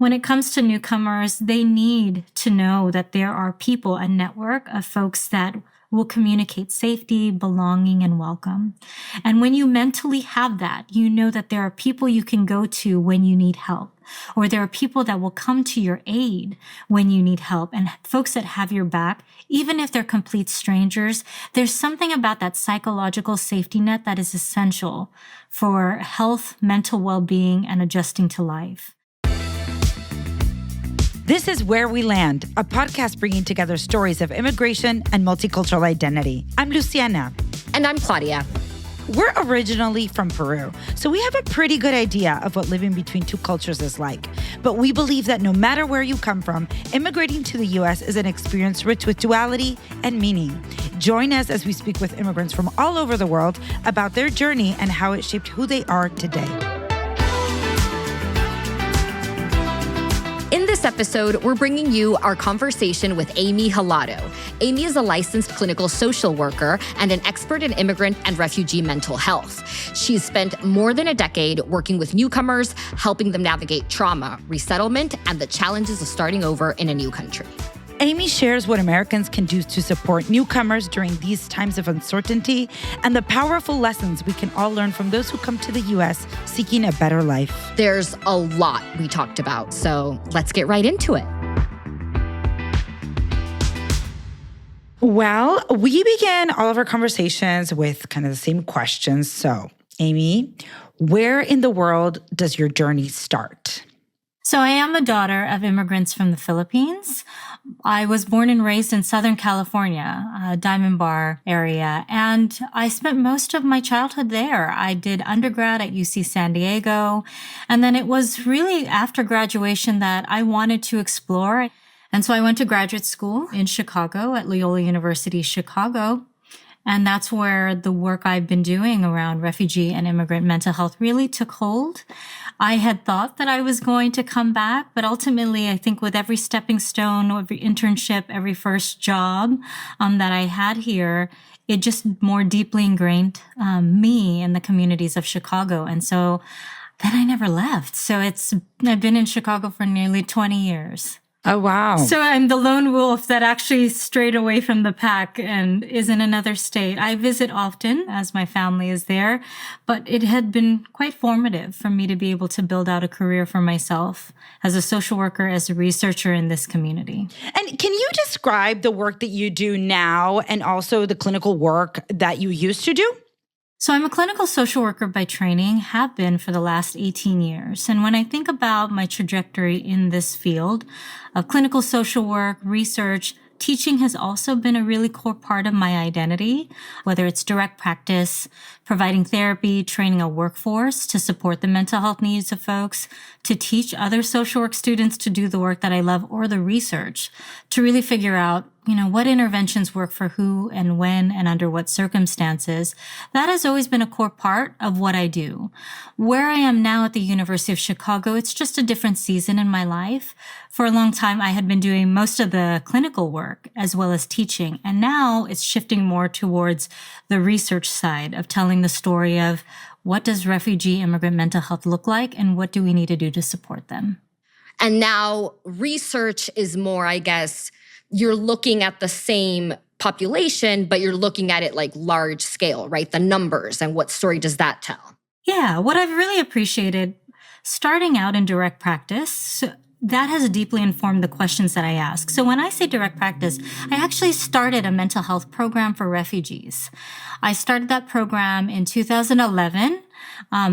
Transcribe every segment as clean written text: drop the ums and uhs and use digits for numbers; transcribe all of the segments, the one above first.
When it comes to newcomers, they need to know that there are people, a network of folks that will communicate safety, belonging, and welcome. And when you mentally have that, you know that there are people you can go to when you need help, or there are people that will come to your aid when you need help, and folks that have your back, even if they're complete strangers. There's something about that psychological safety net that is essential for health, mental well-being, and adjusting to life. This is Where We Land, a podcast bringing together stories of immigration and multicultural identity. I'm Luciana. And I'm Claudia. We're originally from Peru, so we have a pretty good idea of what living between two cultures is like. But we believe that no matter where you come from, immigrating to the U.S. is an experience rich with duality and meaning. Join us as we speak with immigrants from all over the world about their journey and how it shaped who they are today. In this episode, we're bringing you our conversation with Aimee Hilado. Aimee is a licensed clinical social worker and an expert in immigrant and refugee mental health. She's spent more than a decade working with newcomers, helping them navigate trauma, resettlement, and the challenges of starting over in a new country. Aimee shares what Americans can do to support newcomers during these times of uncertainty and the powerful lessons we can all learn from those who come to the U.S. seeking a better life. There's a lot we talked about, so let's get right into it. Well, we begin all of our conversations with kind of the same questions. So, Aimee, where in the world does your journey start? So I am a daughter of immigrants from the Philippines. I was born and raised in Southern California, Diamond Bar area, and I spent most of my childhood there. I did undergrad at UC San Diego, and then it was really after graduation that I wanted to explore. And so I went to graduate school in Chicago at Loyola University, Chicago. And that's where the work I've been doing around refugee and immigrant mental health really took hold. I had thought that I was going to come back, but ultimately, I think with every stepping stone, every internship, every first job that I had here, it just more deeply ingrained me in the communities of Chicago. And so then I never left. So I've been in Chicago for nearly 20 years. Oh, wow. So I'm the lone wolf that actually strayed away from the pack and is in another state. I visit often as my family is there, but it had been quite formative for me to be able to build out a career for myself as a social worker, as a researcher in this community. And can you describe the work that you do now and also the clinical work that you used to do? So I'm a clinical social worker by training, have been for the last 18 years. And when I think about my trajectory in this field of clinical social work, research, teaching has also been a really core part of my identity, whether it's direct practice, providing therapy, training a workforce to support the mental health needs of folks, to teach other social work students to do the work that I love, or the research to really figure out, what interventions work for who and when and under what circumstances. That has always been a core part of what I do. Where I am now at the University of Chicago, it's just a different season in my life. For a long time, I had been doing most of the clinical work as well as teaching. And now it's shifting more towards the research side of telling the story of what does refugee immigrant mental health look like and what do we need to do to support them. And now research is more, I guess, you're looking at the same population, but you're looking at it like large scale, right? The numbers and what story does that tell? Yeah, what I've really appreciated starting out in direct practice, that has deeply informed the questions that I ask. So when I say direct practice, I actually started a mental health program for refugees. I started that program in 2011.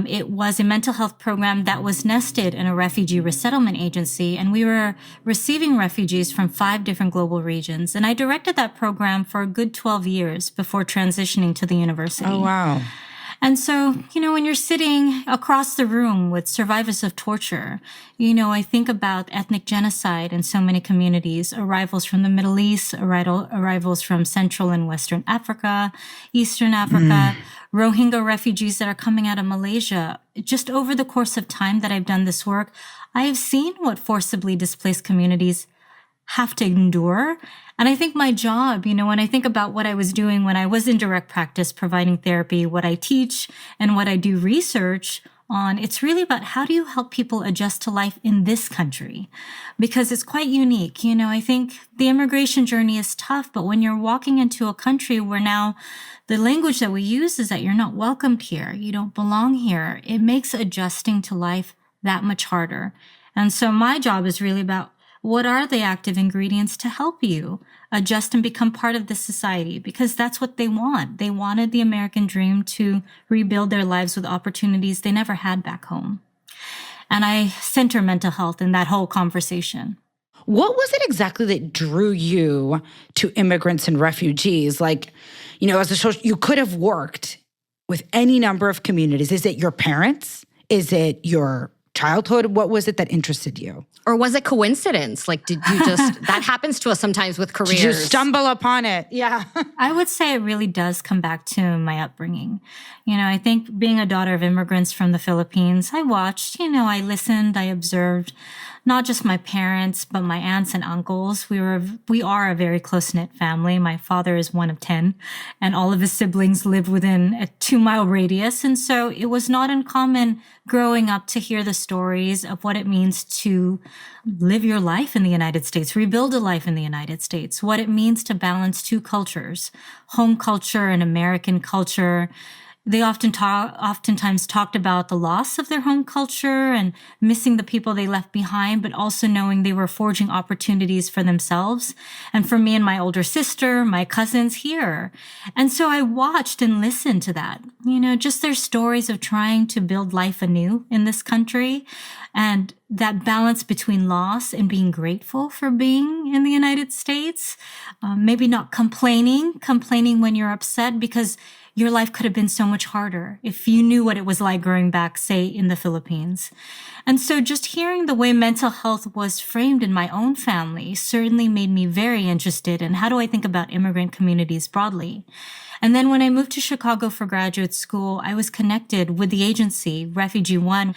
It was a mental health program that was nested in a refugee resettlement agency, and we were receiving refugees from 5 different global regions. And I directed that program for a good 12 years before transitioning to the university. Oh, wow. And so, when you're sitting across the room with survivors of torture, I think about ethnic genocide in so many communities, arrivals from the Middle East, arrivals from Central and Western Africa, Eastern Africa, Rohingya refugees that are coming out of Malaysia. Just over the course of time that I've done this work, I have seen what forcibly displaced communities have to endure. And I think my job, when I think about what I was doing when I was in direct practice, providing therapy, what I teach and what I do research, on, it's really about how do you help people adjust to life in this country? Because it's quite unique. I think the immigration journey is tough, but when you're walking into a country where now the language that we use is that you're not welcomed here, you don't belong here, it makes adjusting to life that much harder. And so my job is really about what are the active ingredients to help you adjust and become part of this society? Because that's what they want. They wanted the American dream to rebuild their lives with opportunities they never had back home. And I center mental health in that whole conversation. What was it exactly that drew you to immigrants and refugees? As a social, you could have worked with any number of communities. Is it your parents? Is it your childhood? What was it that interested you? Or was it coincidence? Did you just, that happens to us sometimes with careers. Did you stumble upon it? Yeah. I would say it really does come back to my upbringing. I think being a daughter of immigrants from the Philippines, I watched, I listened, I observed not just my parents, but my aunts and uncles. We are a very close-knit family. My father is one of 10, and all of his siblings live within a 2-mile radius. And so it was not uncommon growing up to hear the stories of what it means to live your life in the United States, rebuild a life in the United States, what it means to balance two cultures, home culture and American culture. They oftentimes talked about the loss of their home culture and missing the people they left behind, but also knowing they were forging opportunities for themselves and for me and my older sister, my cousins here. And so I watched and listened to that, just their stories of trying to build life anew in this country and that balance between loss and being grateful for being in the United States. Maybe not complaining when you're upset because your life could have been so much harder if you knew what it was like growing back, say, in the Philippines. And so just hearing the way mental health was framed in my own family certainly made me very interested in how do I think about immigrant communities broadly. And then when I moved to Chicago for graduate school, I was connected with the agency, Refugee One.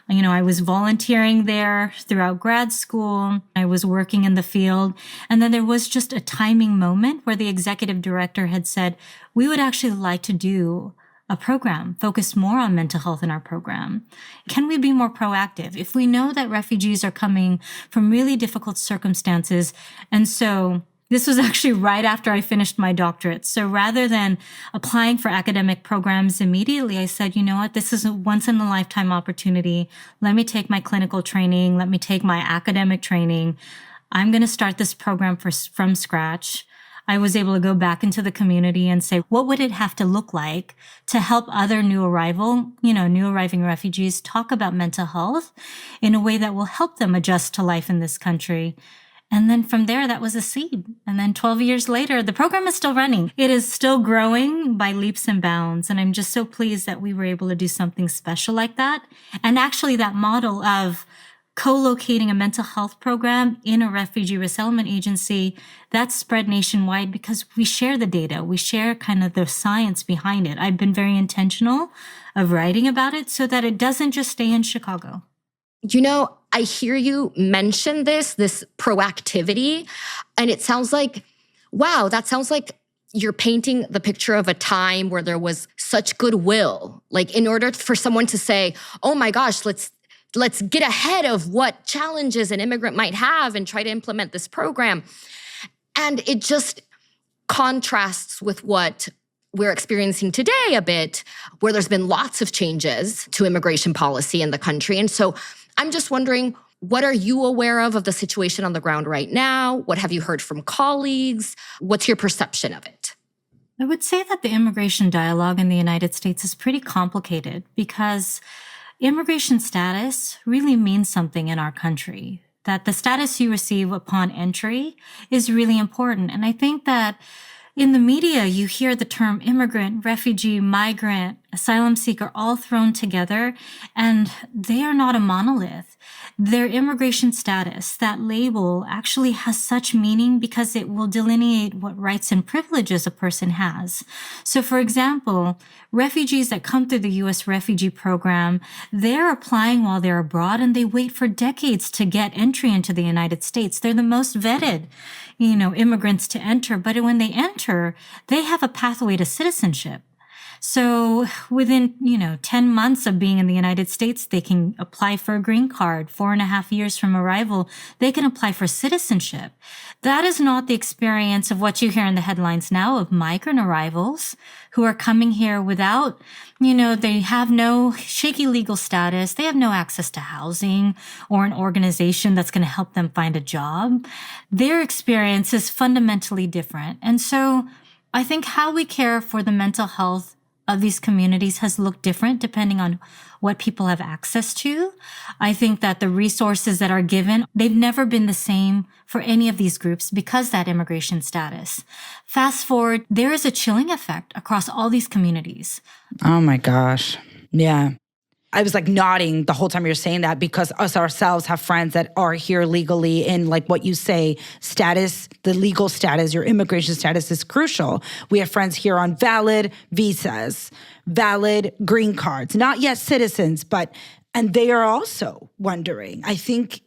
I was volunteering there throughout grad school. I was working in the field. And then there was just a timing moment where the executive director had said, we would actually like to do a program focused more on mental health in our program. Can we be more proactive? If we know that refugees are coming from really difficult circumstances, and so this was actually right after I finished my doctorate. So rather than applying for academic programs immediately, I said, you know what, this is a once-in-a-lifetime opportunity. Let me take my clinical training. Let me take my academic training. I'm going to start this program from scratch. I was able to go back into the community and say, what would it have to look like to help other new arriving refugees talk about mental health in a way that will help them adjust to life in this country? And then from there, that was a seed. And then 12 years later, the program is still running. It is still growing by leaps and bounds. And I'm just so pleased that we were able to do something special like that. And actually that model of co-locating a mental health program in a refugee resettlement agency, that's spread nationwide because we share the data. We share kind of the science behind it. I've been very intentional of writing about it so that it doesn't just stay in Chicago. I hear you mention this proactivity, and it sounds like, wow, that sounds like you're painting the picture of a time where there was such goodwill. In order for someone to say, oh my gosh, let's get ahead of what challenges an immigrant might have and try to implement this program. And it just contrasts with what we're experiencing today a bit, where there's been lots of changes to immigration policy in the country. And so I'm just wondering, what are you aware of the situation on the ground right now? What have you heard from colleagues? What's your perception of it? I would say that the immigration dialogue in the United States is pretty complicated because immigration status really means something in our country, that the status you receive upon entry is really important. And I think that in the media, you hear the term immigrant, refugee, migrant, asylum seeker all thrown together, and they are not a monolith. Their immigration status, that label, actually has such meaning because it will delineate what rights and privileges a person has. So, for example, refugees that come through the U.S. refugee program, they're applying while they're abroad, and they wait for decades to get entry into the United States. They're the most vetted, immigrants to enter. But when they enter, they have a pathway to citizenship. So within, 10 months of being in the United States, they can apply for a green card. 4.5 years from arrival, they can apply for citizenship. That is not the experience of what you hear in the headlines now of migrant arrivals who are coming here without, they have no shaky legal status. They have no access to housing or an organization that's going to help them find a job. Their experience is fundamentally different. And so I think how we care for the mental health of these communities has looked different depending on what people have access to. I think that the resources that are given, they've never been the same for any of these groups because that immigration status. Fast forward, there is a chilling effect across all these communities. Oh my gosh. Yeah. I was like nodding the whole time you're saying that because us ourselves have friends that are here legally in like what you say, status, the legal status, your immigration status is crucial. We have friends here on valid visas, valid green cards, not yet citizens, and they are also wondering. I think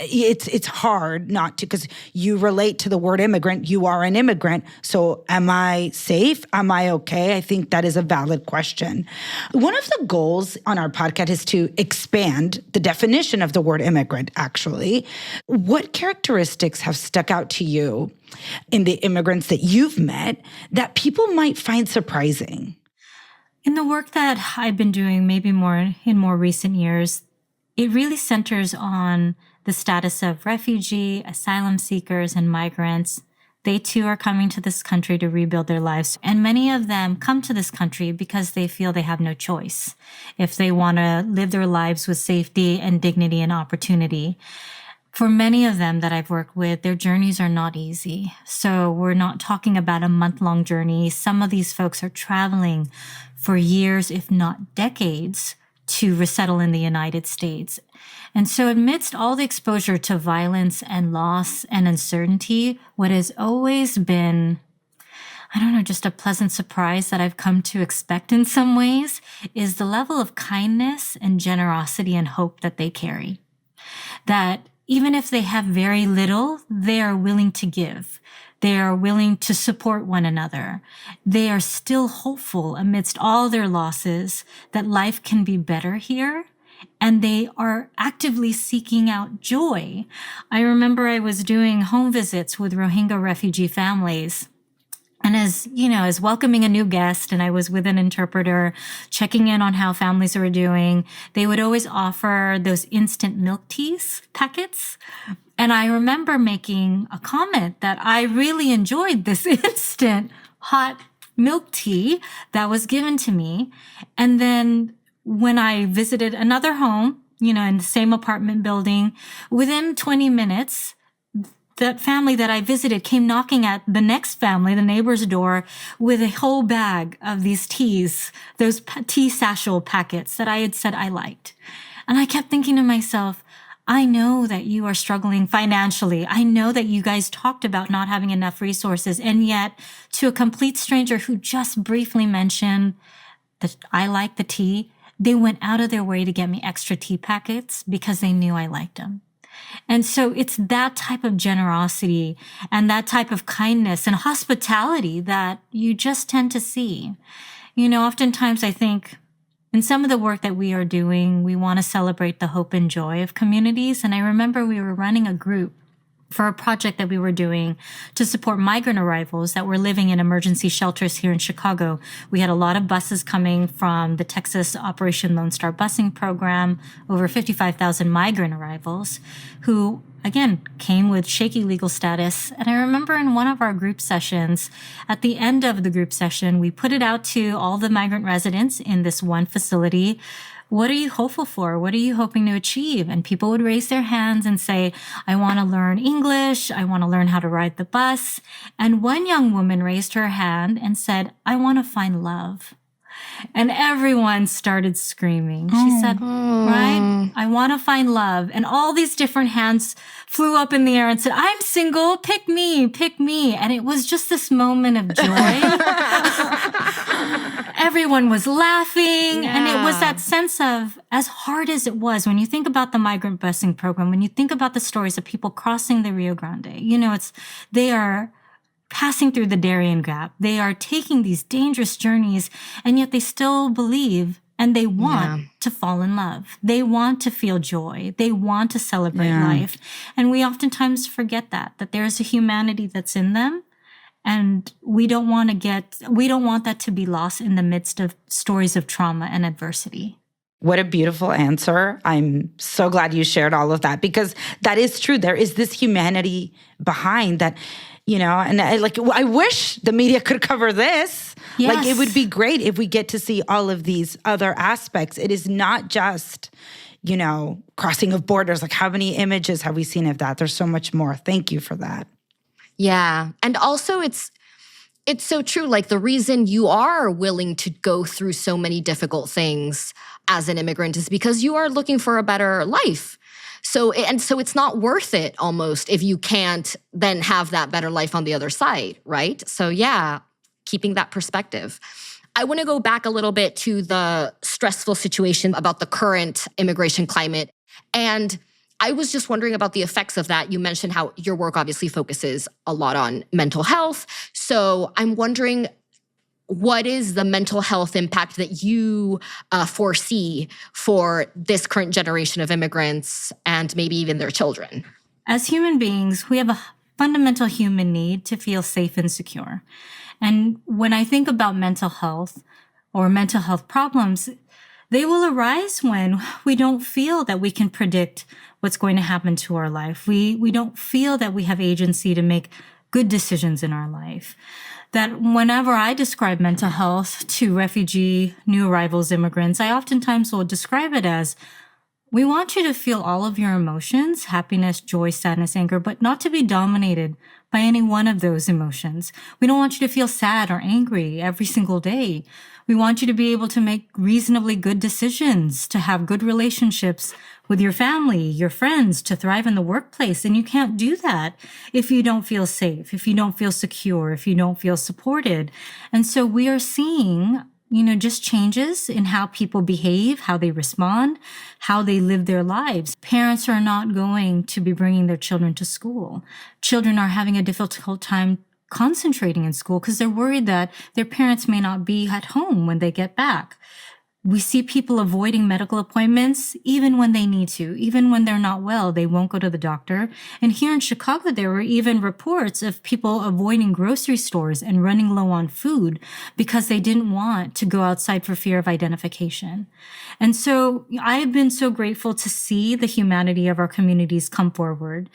it's hard not to, because you relate to the word immigrant. You are an immigrant. So am I safe? Am I okay? I think that is a valid question. One of the goals on our podcast is to expand the definition of the word immigrant, actually. What characteristics have stuck out to you in the immigrants that you've met that people might find surprising? In the work that I've been doing, maybe more in more recent years, it really centers on the status of refugee, asylum seekers, and migrants. They too are coming to this country to rebuild their lives. And many of them come to this country because they feel they have no choice if they want to live their lives with safety and dignity and opportunity. For many of them that I've worked with, their journeys are not easy. So we're not talking about a month-long journey. Some of these folks are traveling for years, if not decades, to resettle in the United States. And so amidst all the exposure to violence and loss and uncertainty, what has always been, just a pleasant surprise that I've come to expect in some ways is the level of kindness and generosity and hope that they carry. That even if they have very little, they are willing to give. They are willing to support one another. They are still hopeful amidst all their losses that life can be better here. And they are actively seeking out joy. I remember I was doing home visits with Rohingya refugee families. And as welcoming a new guest, and I was with an interpreter checking in on how families were doing, they would always offer those instant milk teas packets. And I remember making a comment that I really enjoyed this instant hot milk tea that was given to me. And then when I visited another home, in the same apartment building, within 20 minutes, that family that I visited came knocking at the next family, the neighbor's door, with a whole bag of these teas, those tea satchel packets that I had said I liked. And I kept thinking to myself, I know that you are struggling financially. I know that you guys talked about not having enough resources. And yet, to a complete stranger who just briefly mentioned that I like the tea, they went out of their way to get me extra tea packets because they knew I liked them. And so it's that type of generosity and that type of kindness and hospitality that you just tend to see. Oftentimes I think in some of the work that we are doing, we want to celebrate the hope and joy of communities. And I remember we were running a group for a project that we were doing to support migrant arrivals that were living in emergency shelters here in Chicago. We had a lot of buses coming from the Texas Operation Lone Star busing program, over 55,000 migrant arrivals who, again, came with shaky legal status. And I remember in one of our group sessions, at the end of the group session, we put it out to all the migrant residents in this one facility. What are you hopeful for? What are you hoping to achieve? And people would raise their hands and say, I want to learn English. I want to learn how to ride the bus. And one young woman raised her hand and said, I want to find love. And everyone started screaming. She said, right? I want to find love. And all these different hands flew up in the air and said, I'm single, pick me, pick me. And it was just this moment of joy. Everyone was laughing. Yeah. And it was that sense of, as hard as it was, when you think about the migrant busing program, when you think about the stories of people crossing the Rio Grande, they are passing through the Darien Gap. They are taking these dangerous journeys, and yet they still believe and they want to fall in love. They want to feel joy. They want to celebrate life. And we oftentimes forget that there's a humanity that's in them. And we don't want that to be lost in the midst of stories of trauma and adversity. What a beautiful answer. I'm so glad you shared all of that, because that is true. There is this humanity behind that, and I wish the media could cover this. Yes. Like, it would be great if we get to see all of these other aspects. It is not just, crossing of borders. Like, how many images have we seen of that? There's so much more. Thank you for that. Yeah. And also it's so true. Like, the reason you are willing to go through so many difficult things as an immigrant is because you are looking for a better life. So it's not worth it almost if you can't then have that better life on the other side, right? So yeah, keeping that perspective. I want to go back a little bit to the stressful situation about the current immigration climate. And I was just wondering about the effects of that. You mentioned how your work obviously focuses a lot on mental health. So I'm wondering, what is the mental health impact that you foresee for this current generation of immigrants and maybe even their children? As human beings, we have a fundamental human need to feel safe and secure. And when I think about mental health or mental health problems, they will arise when we don't feel that we can predict what's going to happen to our life. We don't feel that we have agency to make good decisions in our life. That whenever I describe mental health to refugee, new arrivals, immigrants, I oftentimes will describe it as, we want you to feel all of your emotions, happiness, joy, sadness, anger, but not to be dominated by any one of those emotions. We don't want you to feel sad or angry every single day. We want you to be able to make reasonably good decisions, to have good relationships with your family, your friends, to thrive in the workplace. And you can't do that if you don't feel safe, if you don't feel secure, if you don't feel supported. And so we are seeing, just changes in how people behave, how they respond, how they live their lives. Parents are not going to be bringing their children to school. Children are having a difficult time concentrating in school because they're worried that their parents may not be at home when they get back. We see people avoiding medical appointments even when they need to. Even when they're not well, they won't go to the doctor. And here in Chicago, there were even reports of people avoiding grocery stores and running low on food because they didn't want to go outside for fear of identification. And so I've been so grateful to see the humanity of our communities come forward.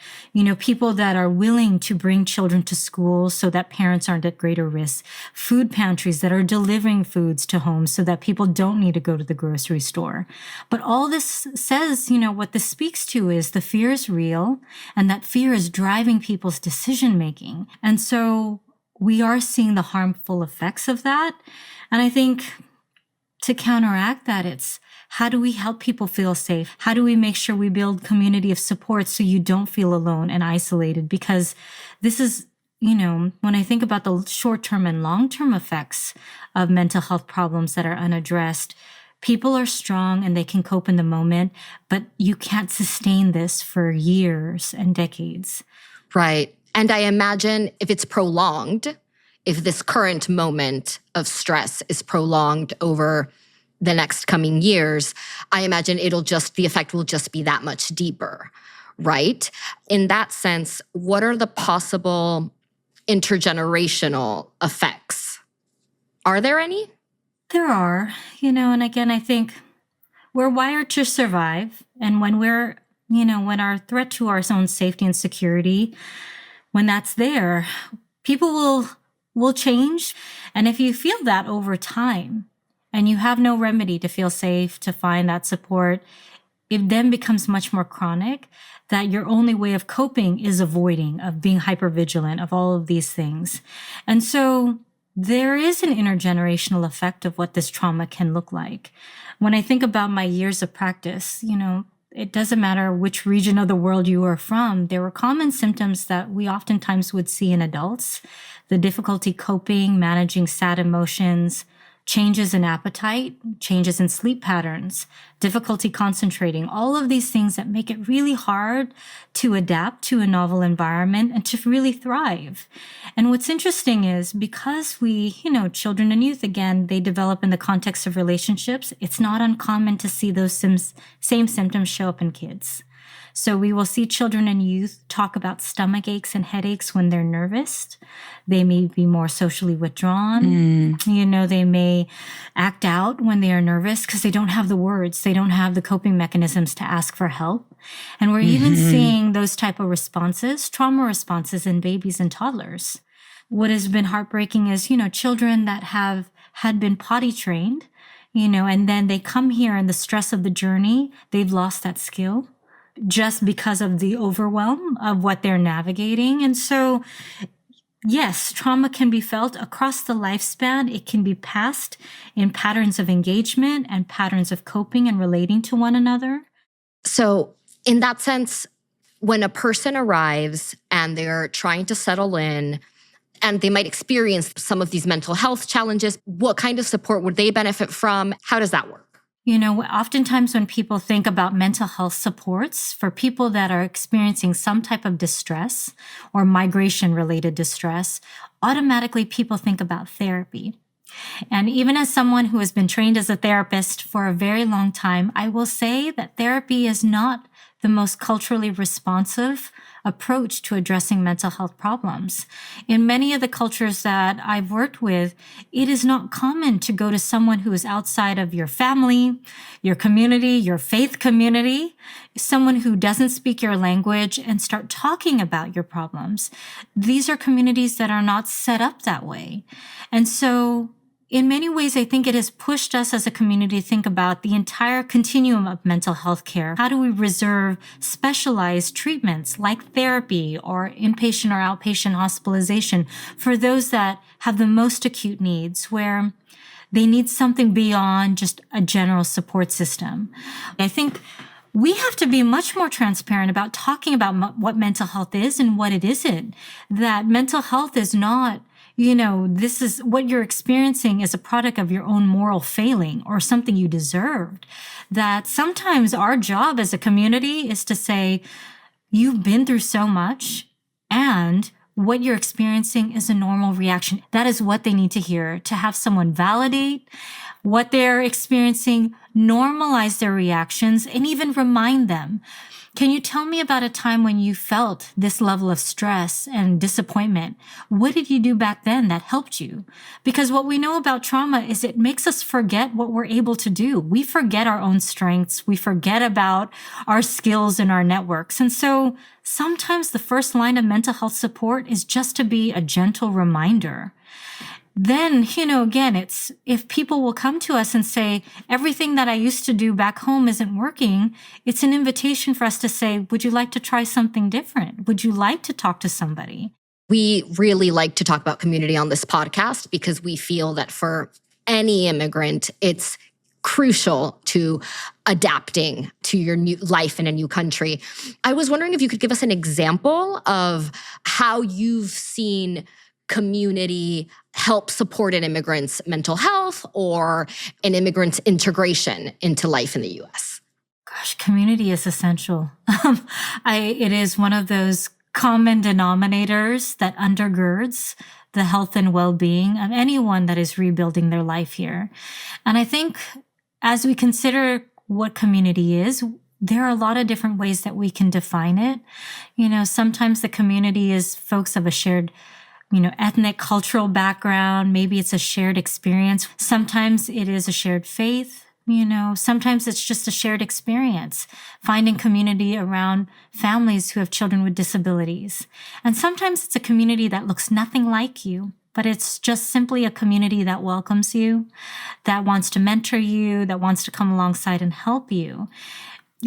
People that are willing to bring children to school so that parents aren't at greater risk. Food pantries that are delivering foods to homes so that people don't need to go to the grocery store. But all this says, what this speaks to is the fear is real, and that fear is driving people's decision making. And so we are seeing the harmful effects of that. And I think to counteract that, it's how do we help people feel safe? How do we make sure we build community of support so you don't feel alone and isolated? Because this is, when I think about the short-term and long-term effects of mental health problems that are unaddressed, people are strong and they can cope in the moment, but you can't sustain this for years and decades. Right. And I imagine if it's prolonged, if this current moment of stress is prolonged over the next coming years, I imagine the effect will just be that much deeper, right? In that sense, what are the possible intergenerational effects? Are there any? There are, and again, I think we're wired to survive. And when when our threat to our own safety and security, when that's there, people will change. And if you feel that over time and you have no remedy to feel safe, to find that support, it then becomes much more chronic, that your only way of coping is avoiding, of being hypervigilant, of all of these things. And so there is an intergenerational effect of what this trauma can look like. When I think about my years of practice, it doesn't matter which region of the world you are from, there were common symptoms that we oftentimes would see in adults: the difficulty coping, managing sad emotions, changes in appetite, changes in sleep patterns, difficulty concentrating, all of these things that make it really hard to adapt to a novel environment and to really thrive. And what's interesting is because children and youth, again, they develop in the context of relationships, it's not uncommon to see those same symptoms show up in kids. So we will see children and youth talk about stomach aches and headaches when they're nervous. They may be more socially withdrawn. They may act out when they are nervous because they don't have the words. They don't have the coping mechanisms to ask for help. And we're even seeing those type of responses, trauma responses in babies and toddlers. What has been heartbreaking is, children that had been potty trained, and then they come here and the stress of the journey, they've lost that skill just because of the overwhelm of what they're navigating. And so, yes, trauma can be felt across the lifespan. It can be passed in patterns of engagement and patterns of coping and relating to one another. So in that sense, when a person arrives and they're trying to settle in and they might experience some of these mental health challenges, what kind of support would they benefit from? How does that work? Oftentimes when people think about mental health supports for people that are experiencing some type of distress or migration-related distress, automatically people think about therapy. And even as someone who has been trained as a therapist for a very long time, I will say that therapy is not the most culturally responsive approach to addressing mental health problems. In many of the cultures that I've worked with, it is not common to go to someone who is outside of your family, your community, your faith community, someone who doesn't speak your language and start talking about your problems. These are communities that are not set up that way. And so in many ways, I think it has pushed us as a community to think about the entire continuum of mental health care. How do we reserve specialized treatments like therapy or inpatient or outpatient hospitalization for those that have the most acute needs, where they need something beyond just a general support system? I think we have to be much more transparent about talking about what mental health is and what it isn't. That mental health is not, this is what you're experiencing is a product of your own moral failing or something you deserved. That sometimes our job as a community is to say, you've been through so much and what you're experiencing is a normal reaction. That is what they need to hear, to have someone validate what they're experiencing, normalize their reactions, and even remind them. Can you tell me about a time when you felt this level of stress and disappointment? What did you do back then that helped you? Because what we know about trauma is it makes us forget what we're able to do. We forget our own strengths. We forget about our skills and our networks. And so sometimes the first line of mental health support is just to be a gentle reminder. Then, again, it's if people will come to us and say, everything that I used to do back home isn't working, it's an invitation for us to say, would you like to try something different? Would you like to talk to somebody? We really like to talk about community on this podcast because we feel that for any immigrant, it's crucial to adapting to your new life in a new country. I was wondering if you could give us an example of how you've seen community help support an immigrant's mental health or an immigrant's integration into life in the U.S. Gosh, community is essential. It is one of those common denominators that undergirds the health and well-being of anyone that is rebuilding their life here. And I think as we consider what community is, there are a lot of different ways that we can define it. Sometimes the community is folks of a shared ethnic, cultural background. Maybe it's a shared experience. Sometimes it is a shared faith. Sometimes it's just a shared experience, finding community around families who have children with disabilities. And sometimes it's a community that looks nothing like you, but it's just simply a community that welcomes you, that wants to mentor you, that wants to come alongside and help you.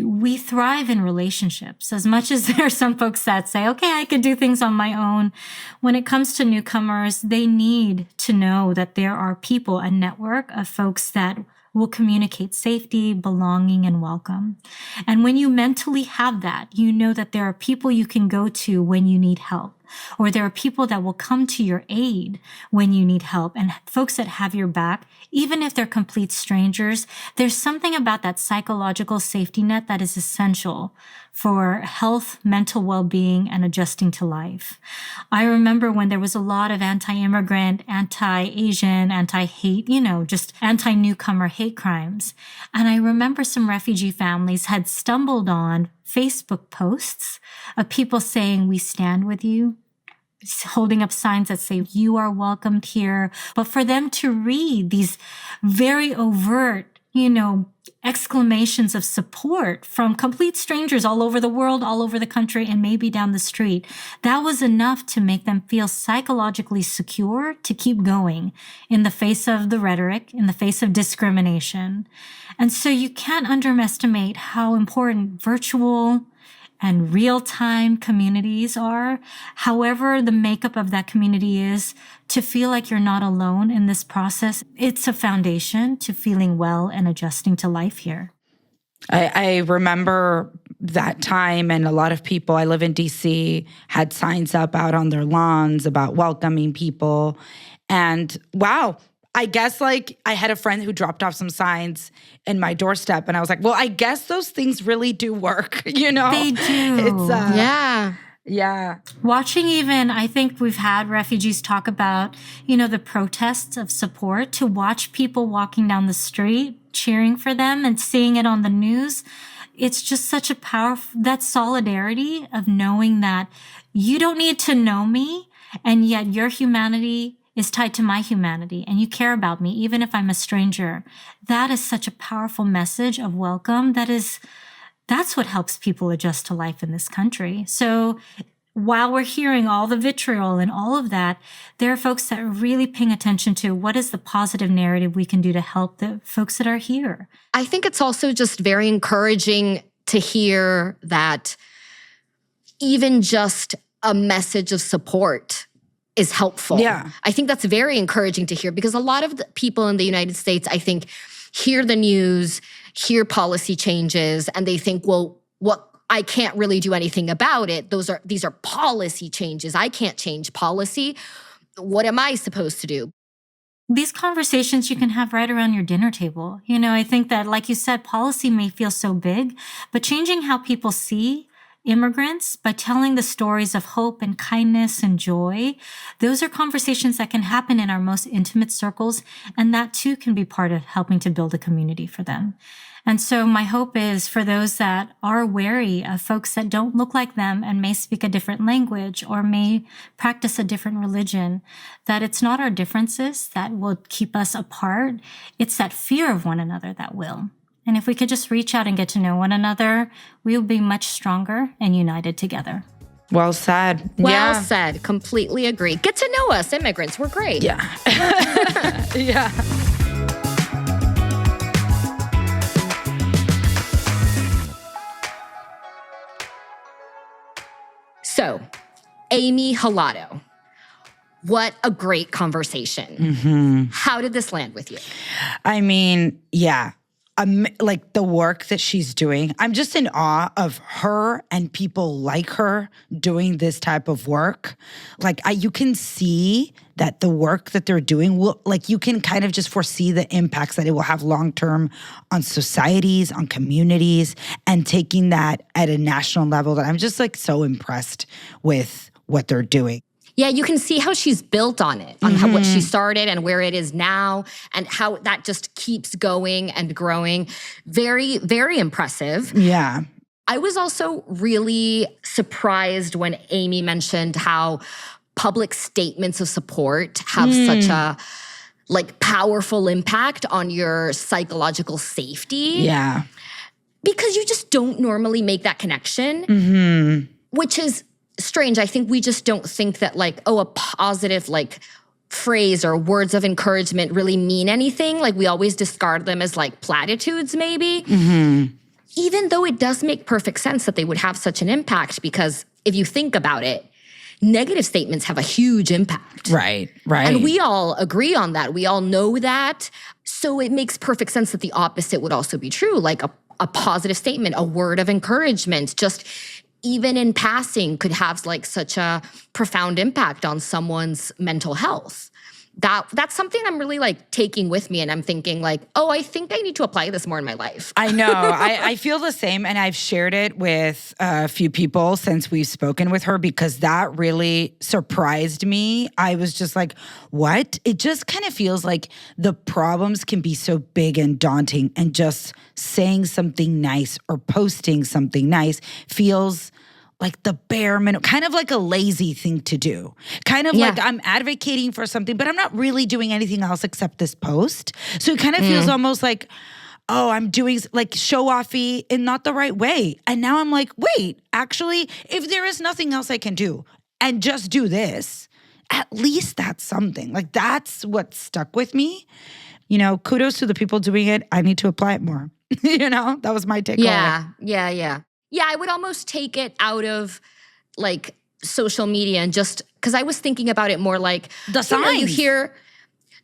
We thrive in relationships. As much as there are some folks that say, okay, I could do things on my own. When it comes to newcomers, they need to know that there are people, a network of folks that will communicate safety, belonging, and welcome. And when you mentally have that, you know that there are people you can go to when you need help. or there are people that will come to your aid when you need help, and folks that have your back, even if they're complete strangers. There's something about that psychological safety net that is essential for health, mental well-being, and adjusting to life. I remember when there was a lot of anti-immigrant, anti-Asian, anti-hate, just anti-newcomer hate crimes. And I remember some refugee families had stumbled on Facebook posts of people saying, "We stand with you," holding up signs that say, "You are welcomed here." But for them to read these very overt, exclamations of support from complete strangers all over the world, all over the country, and maybe down the street, that was enough to make them feel psychologically secure to keep going in the face of the rhetoric, in the face of discrimination. And so you can't underestimate how important virtual and real-time communities are, however the makeup of that community is, to feel like you're not alone in this process. It's a foundation to feeling well and adjusting to life here. I remember that time, and a lot of people, I live in D.C., had signs up out on their lawns about welcoming people. And wow, I guess I had a friend who dropped off some signs in my doorstep, and I was like, well, I guess those things really do work, They do. It's, Yeah. Yeah. Watching even, I think we've had refugees talk about, the protests of support, to watch people walking down the street, cheering for them and seeing it on the news. It's just such a powerful, that solidarity of knowing that you don't need to know me, and yet your humanity is tied to my humanity, and you care about me, even if I'm a stranger. That is such a powerful message of welcome. That's what helps people adjust to life in this country. So while we're hearing all the vitriol and all of that, there are folks that are really paying attention to what is the positive narrative we can do to help the folks that are here. I think it's also just very encouraging to hear that even just a message of support is helpful. Yeah. I think that's very encouraging to hear, because a lot of the people in the United States, I think, hear the news, hear policy changes, and they think, well, I can't really do anything about it. These are policy changes. I can't change policy. What am I supposed to do? These conversations you can have right around your dinner table. I think that, like you said, policy may feel so big, but changing how people see immigrants by telling the stories of hope and kindness and joy, those are conversations that can happen in our most intimate circles, and that too can be part of helping to build a community for them. And so my hope is for those that are wary of folks that don't look like them and may speak a different language or may practice a different religion, that it's not our differences that will keep us apart. It's that fear of one another that will. And if we could just reach out and get to know one another, we'll be much stronger and united together. Well said. Well said. Completely agree. Get to know us, immigrants. We're great. Yeah. Yeah. So, Aimee Hilado, what a great conversation. Mm-hmm. How did this land with you? I mean, yeah. Like the work that she's doing, I'm just in awe of her and people like her doing this type of work. You can see that the work that they're doing you can kind of just foresee the impacts that it will have long-term on societies, on communities, and taking that at a national level. That I'm just so impressed with what they're doing. Yeah, you can see how she's built on it, on what she started and where it is now, and how that just keeps going and growing. Very, very impressive. Yeah. I was also really surprised when Aimee mentioned how public statements of support have such a powerful impact on your psychological safety. Yeah. Because you just don't normally make that connection, which is strange. I think we just don't think that a positive phrase or words of encouragement really mean anything. We always discard them as platitudes maybe. Even though it does make perfect sense that they would have such an impact, because if you think about it, negative statements have a huge impact. Right. And we all agree on that. We all know that. So it makes perfect sense that the opposite would also be true. A positive statement, a word of encouragement, just even in passing, could have like such a profound impact on someone's mental health. That's something I'm really like taking with me, and I'm thinking like, oh, I think I need to apply this more in my life. I know. I feel the same, and I've shared it with a few people since we've spoken with her because that really surprised me. I was just like, what? It just kind of feels like the problems can be so big and daunting, and just saying something nice or posting something nice feels like the bare minimum, kind of like a lazy thing to do. Kind of like I'm advocating for something, but I'm not really doing anything else except this post. So it kind of feels almost like, oh, I'm doing like show-offy in not the right way. And now I'm like, wait, actually, if there is nothing else I can do and just do this, at least that's something. Like that's what stuck with me. You know, kudos to the people doing it. I need to apply it more. You know, that was my take on it. Yeah, I would almost take it out of like social media and just because I was thinking about it more like the signs. You hear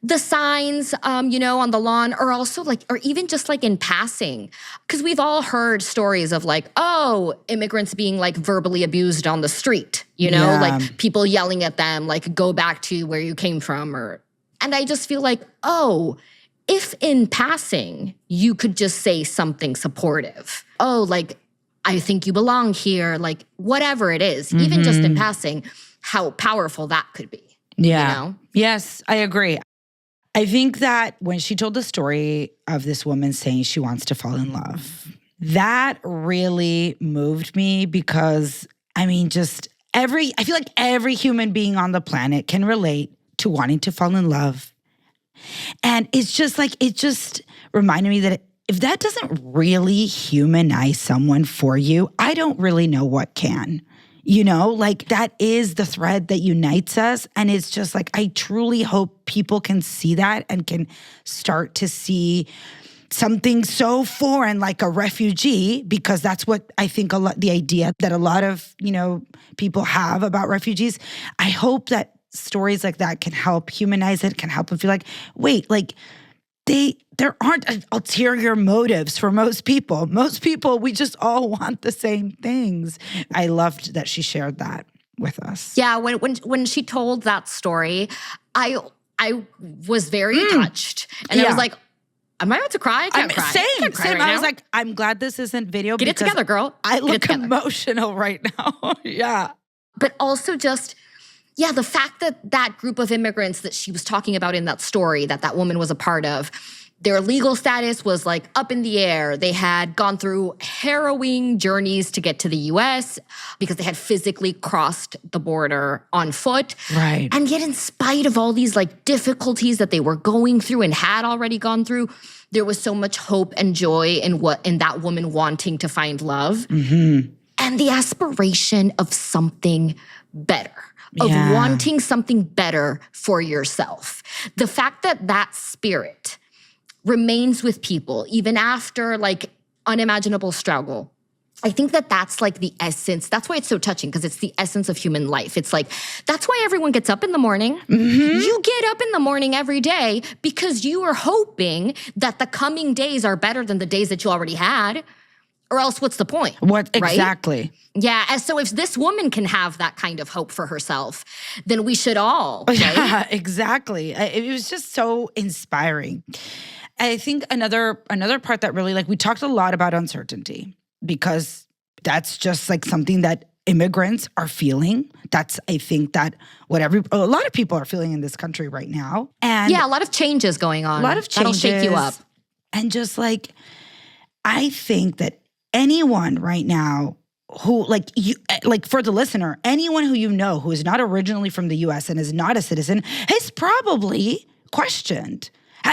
the signs, on the lawn, or also like, or even just like in passing, because we've all heard stories of like, oh, immigrants being like verbally abused on the street, like people yelling at them, like go back to where you came from, and I just feel like, oh, if in passing you could just say something supportive, oh, like, I think you belong here, like whatever it is, even just in passing, how powerful that could be. Yeah. Yes, I agree. I think that when she told the story of this woman saying she wants to fall in love, that really moved me because, I mean, I feel like every human being on the planet can relate to wanting to fall in love. And it just reminded me that if that doesn't really humanize someone for you, I don't really know what can. Like that is the thread that unites us. And it's just like, I truly hope people can see that and can start to see something so foreign like a refugee, because that's what I think the idea that a lot of, people have about refugees. I hope that stories like that can help humanize it, can help them feel like, wait, like, there aren't ulterior motives for most people. Most people, we just all want the same things. I loved that she shared that with us. Yeah, when she told that story, I was very touched. And I was like, am I about to cry? I can't cry. Same. Right I now. was like, I'm glad this isn't video. Get it together, girl. I look emotional right now. Yeah. But also just... yeah, the fact that group of immigrants that she was talking about in that story, that woman was a part of, their legal status was like up in the air. They had gone through harrowing journeys to get to the US because they had physically crossed the border on foot. Right. And yet in spite of all these like difficulties that they were going through and had already gone through, there was so much hope and joy in that woman wanting to find love. Mm-hmm. And the aspiration of something better. Of wanting something better for yourself. The fact that spirit remains with people even after like unimaginable struggle. I think that's like the essence. That's why it's so touching, because it's the essence of human life. It's like, that's why everyone gets up in the morning. Mm-hmm. You get up in the morning every day because you are hoping that the coming days are better than the days that you already had. Or else what's the point? What right? Exactly. Yeah, and so if this woman can have that kind of hope for herself, then we should all, right? Yeah, exactly. It was just so inspiring. I think another part that really, like, we talked a lot about uncertainty because that's just like something that immigrants are feeling. That's, I think, that what a lot of people are feeling in this country right now. And yeah, a lot of changes going on. A lot of changes. That'll shake you up. And just like, I think that anyone right now who, like, you, like, for the listener, anyone who who is not originally from the U.S. and is not a citizen has probably questioned,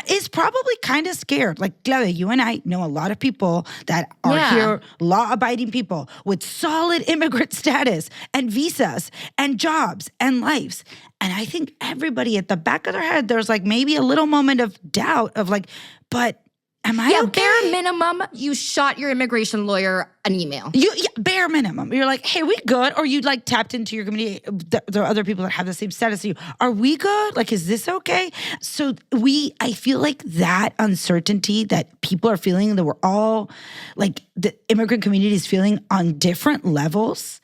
is probably kind of scared. Like, Claudia, you and I know a lot of people that are here, law-abiding people with solid immigrant status and visas and jobs and lives. And I think everybody at the back of their head, there's like maybe a little moment of doubt of like, but Am I Yeah, okay? bare minimum, you shot your immigration lawyer an email. Bare minimum. You're like, hey, we good? Or you like tapped into your community. There are other people that have the same status as you. Are we good? Like, is this okay? So I feel like that uncertainty that people are feeling, that we're all, like the immigrant community is feeling on different levels.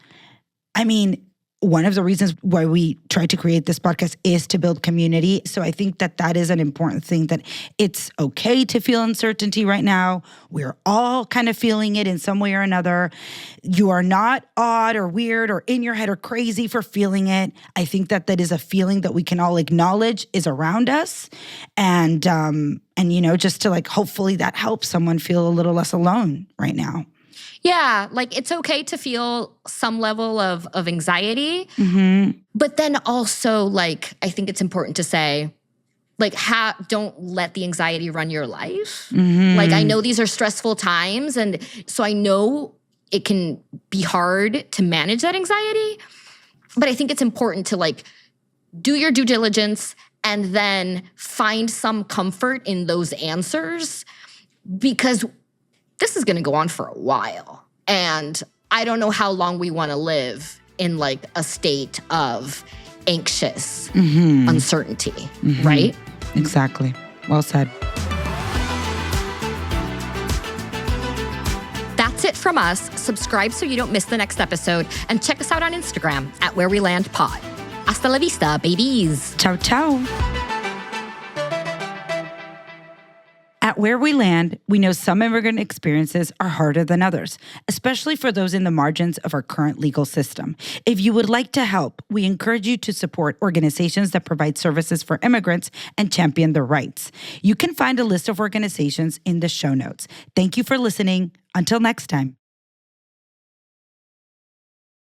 I mean, one of the reasons why we tried to create this podcast is to build community. So I think that is an important thing, that it's okay to feel uncertainty right now. We're all kind of feeling it in some way or another. You are not odd or weird or in your head or crazy for feeling it. I think that is a feeling that we can all acknowledge is around us. And just to like, hopefully that helps someone feel a little less alone right now. Yeah, like it's okay to feel some level of anxiety. Mm-hmm. But then also, like, I think it's important to say, like, don't let the anxiety run your life. Mm-hmm. Like, I know these are stressful times. And so I know it can be hard to manage that anxiety. But I think it's important to, like, do your due diligence and then find some comfort in those answers, because this is going to go on for a while. And I don't know how long we want to live in like a state of anxious uncertainty, right? Exactly. Well said. That's it from us. Subscribe so you don't miss the next episode, and check us out on Instagram at Where We Land Pod. Hasta la vista, babies. Ciao, ciao. At Where We Land, we know some immigrant experiences are harder than others, especially for those in the margins of our current legal system. If you would like to help, we encourage you to support organizations that provide services for immigrants and champion their rights. You can find a list of organizations in the show notes. Thank you for listening. Until next time.